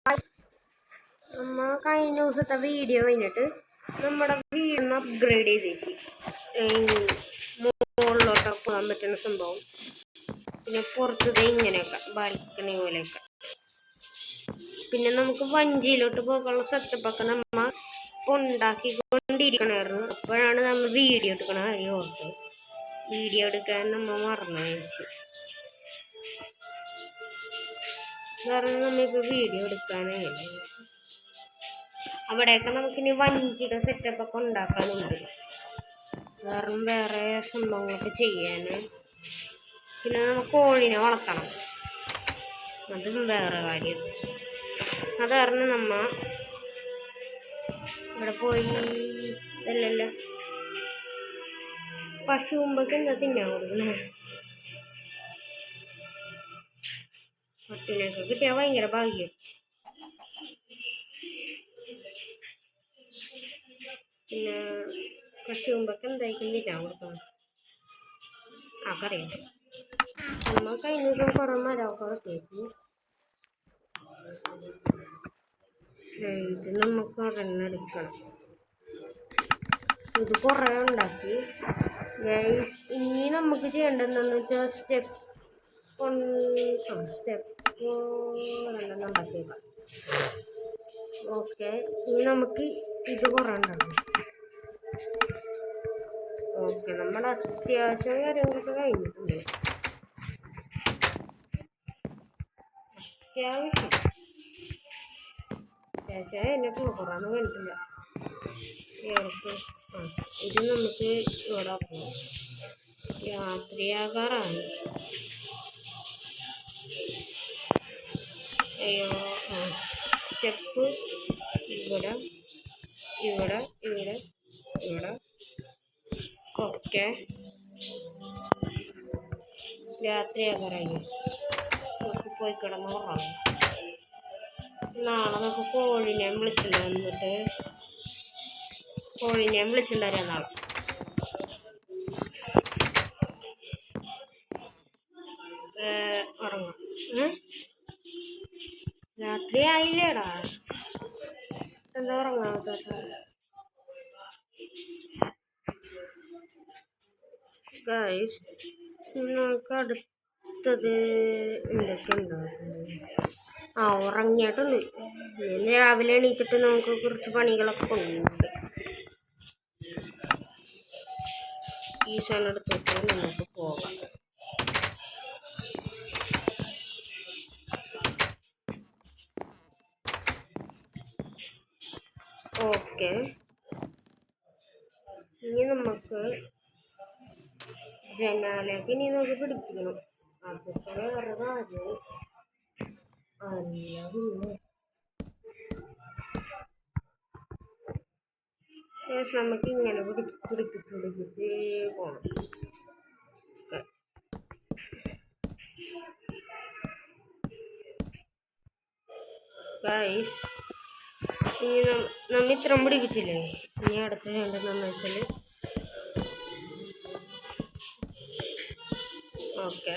നമ്മ കഴിഞ്ഞ ദിവസത്തെ വീഡിയോ കഴിഞ്ഞിട്ട് നമ്മുടെ വീടിന് അപ്ഗ്രേഡ് ചെയ്തേക്ക് മുകളിലോട്ടൊക്കെ പോകാൻ പറ്റുന്ന സംഭവം, പിന്നെ പുറത്തത് ഇങ്ങനെയൊക്കെ ബാൽക്കണി പോലെയൊക്കെ, പിന്നെ നമുക്ക് വഞ്ചിയിലോട്ട് പോകാനുള്ള സെറ്റപ്പൊക്കെ നമ്മ ഉണ്ടാക്കിക്കൊണ്ടിരിക്കണമായിരുന്നു. അപ്പോഴാണ് നമ്മൾ വീഡിയോ എടുക്കണ കാര്യം ഓർത്തത്. വീഡിയോ എടുക്കാൻ നമ്മൾ മറന്നു വെച്ചു. കാരണം നമ്മളിപ്പോൾ വീഡിയോ എടുക്കാനാണ്. അവിടെയൊക്കെ നമുക്കിനി വഞ്ചിയുടെ സെറ്റപ്പൊക്കെ ഉണ്ടാക്കാനുണ്ട്. കാരണം വേറെ സംഭവങ്ങളൊക്കെ ചെയ്യാൻ, പിന്നെ നമുക്ക് കോഴിനെ വളർത്തണം, അതും വേറെ കാര്യം. അത് കാരണം നമ്മ ഇവിടെ പോയി അല്ലല്ല പശുവുമ്പൊക്കെ എന്താ തിന്നാൻ കൊടുക്കണേ. പട്ടിനൊക്കെ കിട്ടിയാൽ ഭയങ്കര ഭാഗ്യം. പിന്നെ പശുവുമ്പൊക്കെ എന്തായിരിക്കും തിന്നാൻ കൊടുക്കണം ആക്കറിയാം. നമ്മൾ കഴിഞ്ഞ ദിവസം കുറേ മരമൊക്കെ വെട്ടിയേക്ക്. ഇത് നമുക്ക് ഒരെണ്ണെടുക്കണം. ഇത് കുറേ ഉണ്ടാക്കി. ഇനി നമുക്ക് ചെയ്യേണ്ടതെന്ന് വെച്ചാൽ സ്റ്റെപ്പ് ഒരെണ്ണം ഉണ്ടാക്കിയേക്കാം. ഓക്കെ, ഇനി നമുക്ക് ഇത് കുറേ ഉണ്ടാക്കാം. ഓക്കെ, നമ്മുടെ അത്യാവശ്യം കാര്യങ്ങളൊക്കെ കഴിഞ്ഞിട്ടുണ്ട്. അത്യാവശ്യം എന്നെ കുറന്ന് കണ്ടിട്ടില്ല. ഇത് നമുക്ക് ഇവിടെ ആക്കണം. രാത്രിയാകാറാണ്. അയ്യോ, സ്റ്റെപ്പ് ഇവിടെ ഇവിടെ ഇവിടെ ഇവിടെ. ഓക്കെ, രാത്രിയാകാറായി. നമുക്ക് പോയി കിടന്ന് ഉറങ്ങാം. നാളെ നമുക്ക് കോഴിനെ വിളിച്ചിട്ട് വന്നിട്ട് കോഴിനെ വിളിച്ചിട്ടുണ്ടായിരുന്നു നാളെ. ഉറങ്ങാം. രാത്രി ആയില്ലേടാ, എന്താ ഉറങ്ങാത്ത? ഗൈസ്, നമുക്ക് അടുത്തത് എന്തൊക്കെ ഉണ്ടാക്കുന്നത്? ഉറങ്ങിയിട്ടുണ്ട്. രാവിലെ എണീറ്റിട്ട് നമുക്ക് കുറച്ച് പണികളൊക്കെ ഉണ്ട്. ഈ സ്ഥലത്തൊക്കെ നമുക്ക് പോകാം. ഓക്കെ, ഇനി നമുക്ക് ജനാലയ്ക്ക് നമുക്ക് പിടിപ്പിക്കണം. അതൊക്കെ വേറെ കാര്യം അല്ല. നമുക്ക് ഇങ്ങനെ പിടിപ്പിച്ച് പോകണം. ഗൈസ്, ഇനി നമ്മ ഇത്രയും പിടിപ്പിച്ചില്ലേ, ഇനി അടുത്ത് വേണ്ടതെന്ന് വെച്ചാൽ ഓക്കെ,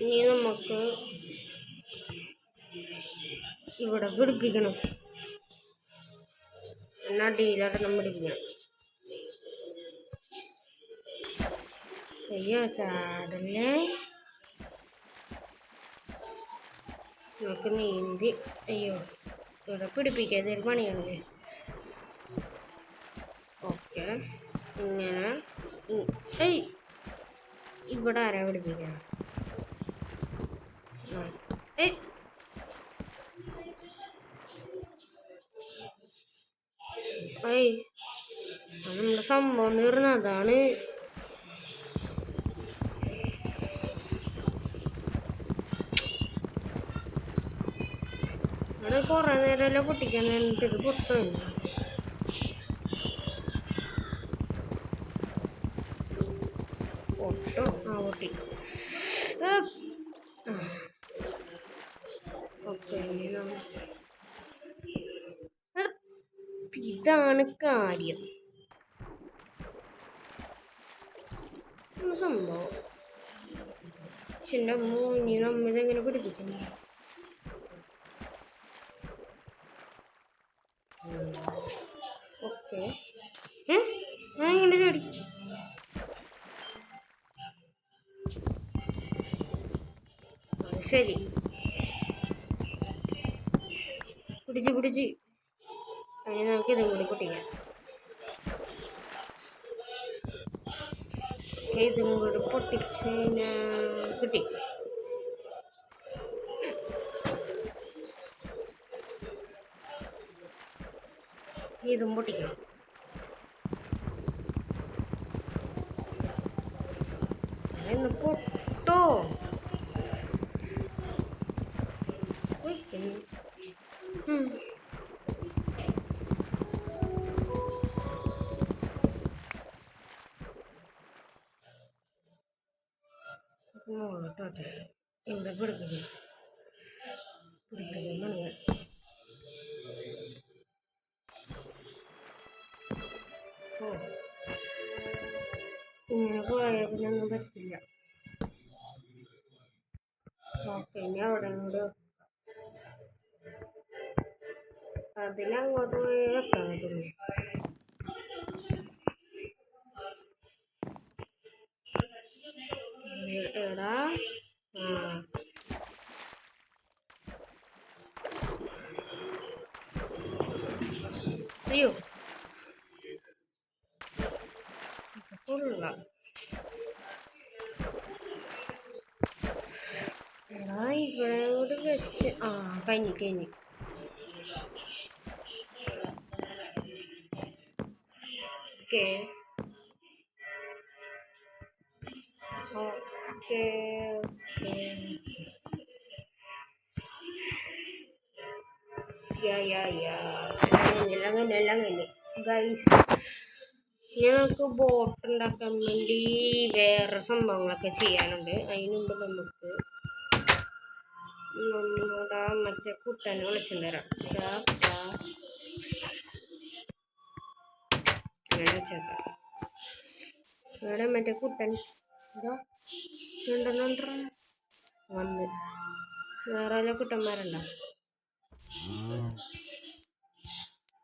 ഇനി നമുക്ക് ഇവിടെ പിടിപ്പിക്കണം. എന്നാൽ ഡീലറെണ്ണം പിടിപ്പിക്കണം. അയ്യോ, ചാടല്ലേ. നമുക്ക് നീന്തി അയ്യോ ഇവിടെ പിടിപ്പിക്കാതെ ഒരു പണിയാണല്ലേ. ഓക്കെ, ഇങ്ങനെ ഇവിടെ ആരാ പിടിപ്പിക്കുക? നമ്മുടെ സംഭവം തീർന്ന അതാണ്. അവിടെ കുറേ നേരമല്ലേ പൊട്ടിക്കാൻ, ഇത് പൊട്ടില്ല. പൊട്ടോ പൊട്ടി. ഓക്കെ, ഇതാണ് കാര്യം സംഭവം. പക്ഷെ എൻ്റെ അമ്മ ഇനി നമ്മളിതെങ്ങനെ പിടിപ്പിക്കണ്ടേ? ഓക്കെ. ഇങ്ങനെ ചാടി. ശരി, പിടിച്ച് അതിന് നമുക്ക് ഇതും കൂടി പൊട്ടിക്കാം. ഇതും കൂടി പൊട്ടിച്ച് കിട്ടി. ഇതും പൊട്ടിക്കണം. ഇന്ന് പൊട്ടോ. മോളോട്ടെ ഇവിടെ പിടിക്കുന്നു. ഇങ്ങനെ പോയാൽ പിന്നൊന്നും പറ്റില്ല. ഓക്കെ, ഇനി അവിടെ കൂടെ അതിലങ്ങോട്ട് പോയി വെക്കാൻ പറ്റുന്നു. എടാ അയ്യോ കൊള്ളാം. എടാ ഇവിടെ കൂടെ വെച്ച് കഴിഞ്ഞു. ഓക്കെ ഓക്കെ എല്ലാം കഴിഞ്ഞു ഗൈസ്. ഇനി നമുക്ക് ബോട്ട് ഉണ്ടാക്കാൻ വേണ്ടി വേറെ സംഭവങ്ങളൊക്കെ ചെയ്യാനുണ്ട്. അതിന് മുമ്പ് നമുക്ക് നമ്മുടെ മറ്റേ കുട്ടനെ വിളിച്ചിട്ട് തരാം. അങ്ങനെ വെച്ചേക്കാം. ഇവിടെ മറ്റേ കുട്ടൻ ഇതോ വന്ന് വേറെ വല്ല കുട്ടന്മാരുണ്ടോ?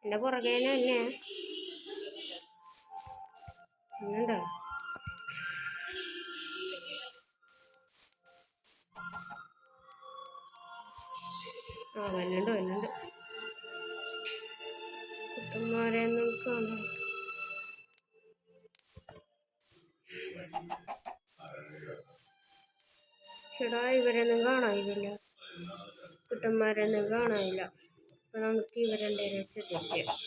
എൻ്റെ പുറകെ തന്നെ ഉണ്ടോ? വന്നുണ്ട് കുട്ടന്മാരെ ഒന്നും കാണാം. ചേടാ ഇവരൊന്നും കാണാനില്ല, കുട്ടന്മാരൊന്നും കാണാനില്ല. അപ്പം നമുക്ക് ഇവരെന്തേലും വെച്ച് അഡ്ജസ്റ്റ് ചെയ്യാം.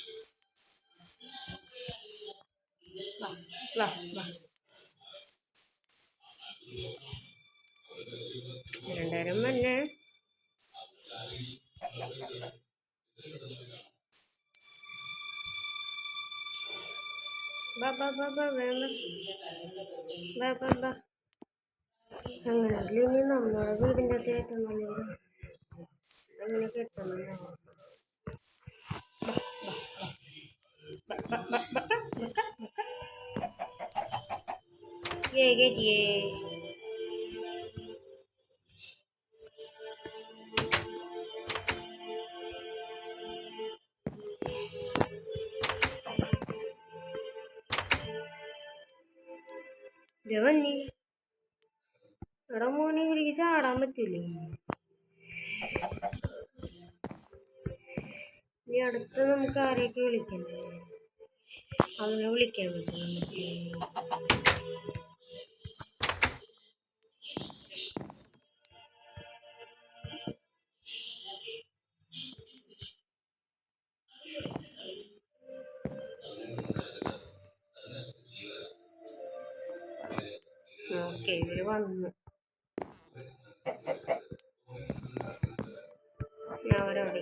രണ്ടായിരം തന്നെ അങ്ങനെയെങ്കിൽ ഇനി നമ്മുടെ വീടിൻ്റെ അകത്ത് കയറ്റുന്നല്ലോ. അങ്ങനെ കെട്ടുന്നല്ലോ. കയറ്റിയേ. വന്നി എടാ മോനെ വിളിക്ക്, ചാടാൻ പറ്റൂലേ? ഇനി അടുത്ത് നമുക്ക് ആരെയൊക്കെ വിളിക്കണ്ടേ? അവനെ വിളിക്കാൻ പറ്റും നമുക്ക്. ഓക്കെ, ഇവര് വന്നു. ഞാൻ അവരവിടെ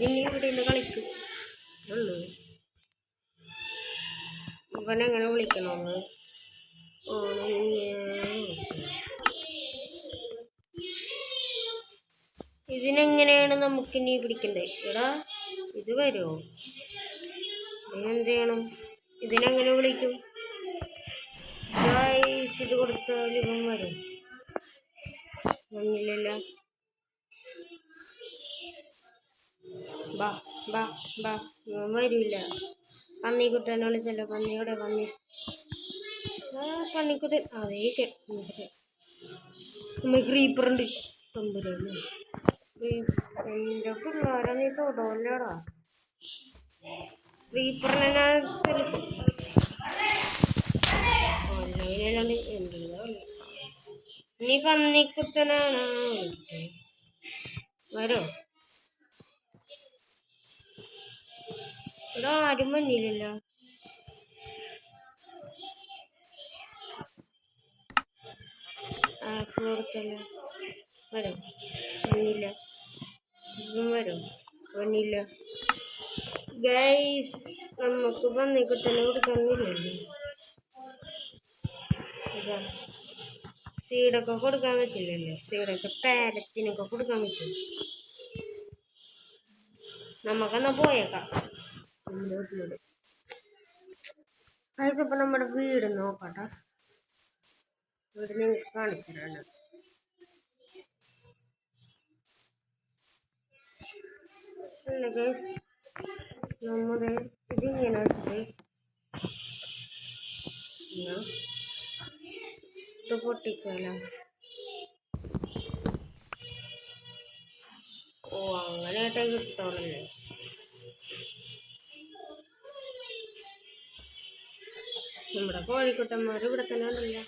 ഇനി ഇവിടെ നിന്ന് കളിക്കും ഉള്ളൂ. ഇവനെങ്ങനെ വിളിക്കണമെന്ന് ഇതിനെങ്ങനെയാണ് നമുക്കിനി പിടിക്കണ്ടേ? എടാ ഇത് വരുമോ? ഇതിനെന്ത് ചെയ്യണം? ഇതിനെങ്ങനെ വിളിക്കും? ഇത് കൊടുത്താൽ ഇവൻ വരും. വന്നില്ലല്ല. ബാ ബാ ബാ വരില്ല. പന്നിക്കുട്ടനെ വിളിച്ചല്ലോ. പന്നിയുടെ പന്നി പന്നിക്കുട്ടൻ അതേക്കെ നമ്മ ക്രീപ്പറുണ്ട്. തമ്പുരാണ് എൻ്റെ പിള്ളേരെ നീ തൊടല്ലടാ. ക്രീപ്പറിനെ നീ പന്നിക്കുട്ടനാണ്. വരോ ഇവിടെ ആരും വന്നില്ലല്ലോ. ആപ്പ് കൊടുക്കല്ലോ. വരും വന്നില്ല. ഇതും വരും വന്നില്ല. ഗൈസ് നമുക്ക് പന്നിക്കുട്ടനെ കൊടുക്കാനില്ലല്ലോ. ഇതാ സീഡൊക്കെ കൊടുക്കാൻ പറ്റില്ലല്ലോ. സീഡൊക്കെ പാരറ്റിനൊക്കെ കൊടുക്കാൻ പറ്റും. നമുക്കെന്നാ പോയേക്കാം നമ്മുടെ വീട്ടിലൂടെ. ഗൈസ് അപ്പം നമ്മുടെ വീട് നോക്കട്ടെ. വീട് നിങ്ങൾക്ക് കാണിച്ചു തരാണ്. അല്ല ഗൈസ് നമ്മുടെ ഇതിങ്ങനെ വെച്ചിട്ട് ഇത് പൊട്ടിച്ചാലോ. ഓ അങ്ങനെയായിട്ടേ കിട്ടോളല്ലേ. നമ്മുടെ കോഴിക്കുട്ടന്മാർ ഇവിടെ തന്നെ ഉണ്ടല്ലോ.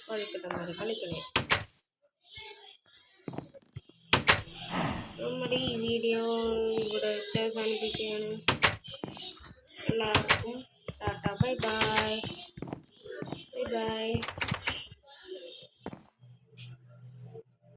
കോഴിക്കുട്ടന്മാർ കളിക്കണേ. നമ്മുടെ ഈ വീഡിയോ ഇവിടെ അവസാനിപ്പിക്കുകയാണ്. എല്ലാവർക്കും Tata bye bye bye bye.